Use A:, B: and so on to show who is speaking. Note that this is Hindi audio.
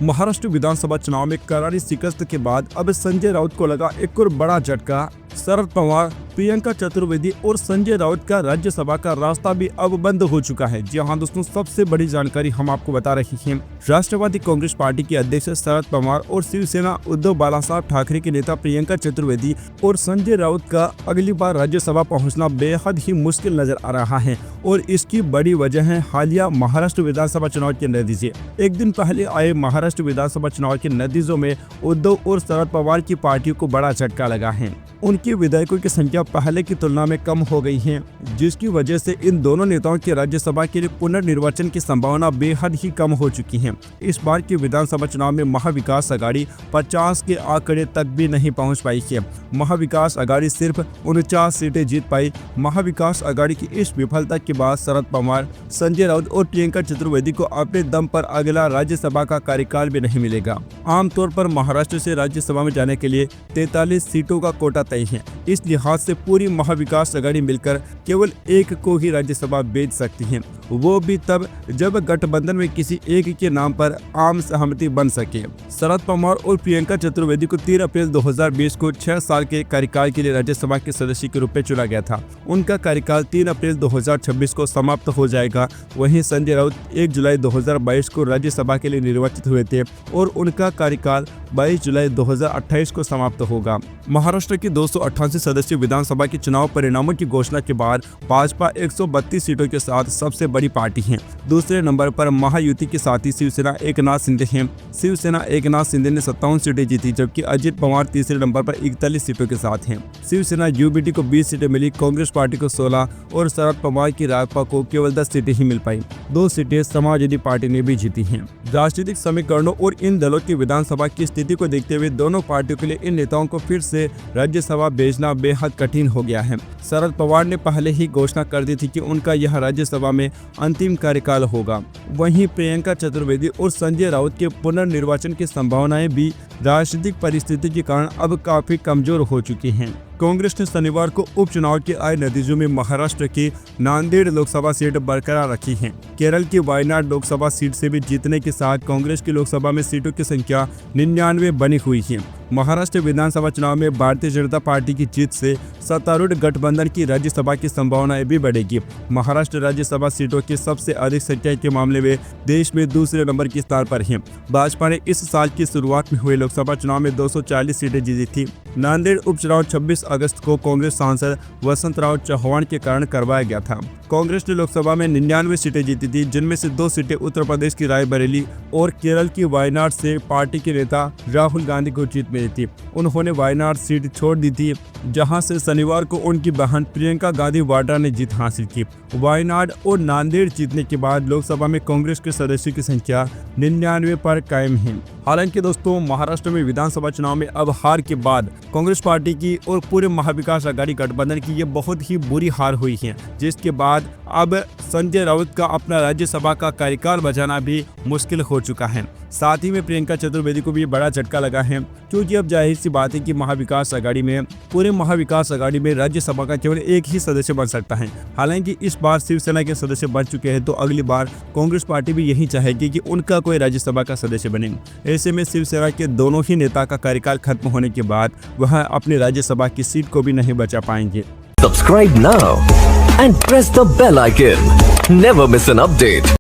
A: महाराष्ट्र विधानसभा चुनाव में करारी शिकस्त के बाद अब संजय राउत को लगा एक और बड़ा झटका। शरद पवार, प्रियंका चतुर्वेदी और संजय राउत का राज्यसभा का रास्ता भी अब बंद हो चुका है। जी हाँ दोस्तों, सबसे बड़ी जानकारी हम आपको बता रहे हैं। राष्ट्रवादी कांग्रेस पार्टी के अध्यक्ष शरद पवार और शिवसेना उद्धव बालासाहेब ठाकरे के नेता प्रियंका चतुर्वेदी और संजय राउत का अगली बार राज्यसभा पहुंचना बेहद ही मुश्किल नजर आ रहा है और इसकी बड़ी वजह है हालिया महाराष्ट्र विधानसभा चुनाव के नतीजे। एक दिन पहले आए महाराष्ट्र विधानसभा चुनाव के नतीजों में उद्धव और शरद पवार की पार्टियों को बड़ा झटका लगा है। उनकी विधायकों की संख्या पहले की तुलना में कम हो गई है, जिसकी वजह से इन दोनों नेताओं के राज्यसभा के लिए पुनर्निर्वाचन की संभावना बेहद ही कम हो चुकी है। इस बार के विधानसभा चुनाव में महाविकास आघाड़ी 50 के आंकड़े तक भी नहीं पहुंच पाई है। महाविकास आघाड़ी सिर्फ 49 सीटें जीत पाई। महाविकास आघाड़ी की इस विफलता के बाद शरद पवार, संजय राउत और प्रियंका चतुर्वेदी को अपने दम पर अगला राज्यसभा का कार्यकाल भी नहीं मिलेगा। आमतौर पर महाराष्ट्र से राज्यसभा में जाने के लिए 43 सीटों का कोटा तय है। इस लिहाज से पूरी महाविकास आघाड़ी मिलकर केवल एक को ही राज्यसभा भेज सकती है, वो भी तब जब गठबंधन में किसी एक के नाम पर आम सहमति बन सके। शरद पवार और प्रियंका चतुर्वेदी को 3 अप्रैल 2020 को 6 साल के कार्यकाल के लिए राज्यसभा के सदस्य के रूप में चुना गया था। उनका कार्यकाल 3 अप्रैल 2026 को समाप्त हो जाएगा। वहीं संजय राउत 1 जुलाई 2022 को राज्यसभा के लिए निर्वाचित हुए थे और उनका कार्यकाल 22 जुलाई 2028 को समाप्त होगा। महाराष्ट्र की 288 सदस्यीय विधानसभा के चुनाव परिणामों की घोषणा के बाद भाजपा 132 सीटों के साथ सबसे बड़ी पार्टी है। दूसरे नंबर पर महायुति के साथी शिवसेना एकनाथ शिंदे हैं। शिवसेना एकनाथ शिंदे ने 57 सीटें जीती, जबकि अजित पवार तीसरे नंबर पर 41 सीटों के साथ हैं। शिवसेना यूबीटी को 20 सीटें मिली, कांग्रेस पार्टी को 16 और शरद पवार की राजपा को केवल 10 सीटें ही मिल पाई। 2 सीटें समाजवादी पार्टी ने भी जीती हैं। राजनीतिक समीकरणों और इन दलों की विधानसभा की स्थिति को देखते हुए दोनों पार्टियों के लिए इन नेताओं को फिर से राज्यसभा भेजना बेहद कठिन हो गया है। शरद पवार ने पहले ही घोषणा कर दी थी कि उनका यह राज्यसभा में अंतिम कार्यकाल होगा। वहीं प्रियंका चतुर्वेदी और संजय राउत के पुनर्निर्वाचन की संभावनाएं भी राजनीतिक परिस्थिति के कारण अब काफी कमजोर हो चुकी हैं। कांग्रेस ने शनिवार को उपचुनाव के आए नतीजों में महाराष्ट्र की नांदेड़ लोकसभा सीट बरकरार रखी है। केरल की वायनाड लोकसभा सीट से भी जीतने के साथ कांग्रेस की लोकसभा में सीटों की संख्या 99 बनी हुई है। महाराष्ट्र विधानसभा चुनाव में भारतीय जनता पार्टी की जीत से सत्तारूढ़ गठबंधन की राज्यसभा की संभावनाएं भी बढ़ेगी। महाराष्ट्र राज्यसभा सीटों की सबसे अधिक संख्या के मामले में देश में दूसरे नंबर के स्थान पर है। भाजपा ने इस साल की शुरुआत में हुए लोकसभा चुनाव में 240 सीटें जीती थी। नांदेड़ उपचुनाव 26 अगस्त को कांग्रेस सांसद वसंतराव चौहान के कारण करवाया गया था। कांग्रेस ने लोकसभा में 99 सीटें जीती थी, जिनमें से 2 सीटें उत्तर प्रदेश की रायबरेली और केरल की वायनाड से पार्टी के नेता राहुल गांधी को जीत मिली थी। उन्होंने वायनाड सीट छोड़ दी थी, जहां से शनिवार को उनकी बहन प्रियंका गांधी वाड्रा ने जीत हासिल की। वायनाड और नांदेड़ जीतने के बाद लोकसभा में कांग्रेस के सदस्यों की संख्या 99 पर कायम है। हालांकि दोस्तों, महाराष्ट्र में विधानसभा चुनाव में अब हार के बाद कांग्रेस पार्टी की और पूरे महाविकास आघाड़ी गठबंधन की ये बहुत ही बुरी हार हुई है, जिसके बाद अब संजय राउत का अपना राज्यसभा का कार्यकाल बचाना भी मुश्किल हो चुका है। साथ ही में प्रियंका चतुर्वेदी को भी बड़ा झटका लगा है, क्योंकि अब जाहिर सी बात है कि पूरे महाविकास आघाड़ी में राज्यसभा का केवल एक ही सदस्य बन सकता है। हालांकि इस बार शिवसेना के सदस्य बन चुके हैं, तो अगली बार कांग्रेस पार्टी भी यही चाहेगी कि उनका कोई राज्यसभा का सदस्य बने। ऐसे में शिवसेना के दोनों ही नेता का कार्यकाल खत्म होने के बाद वह अपनी राज्यसभा की सीट को भी नहीं बचा पाएंगे।
B: Subscribe now and press the bell icon. Never miss an update.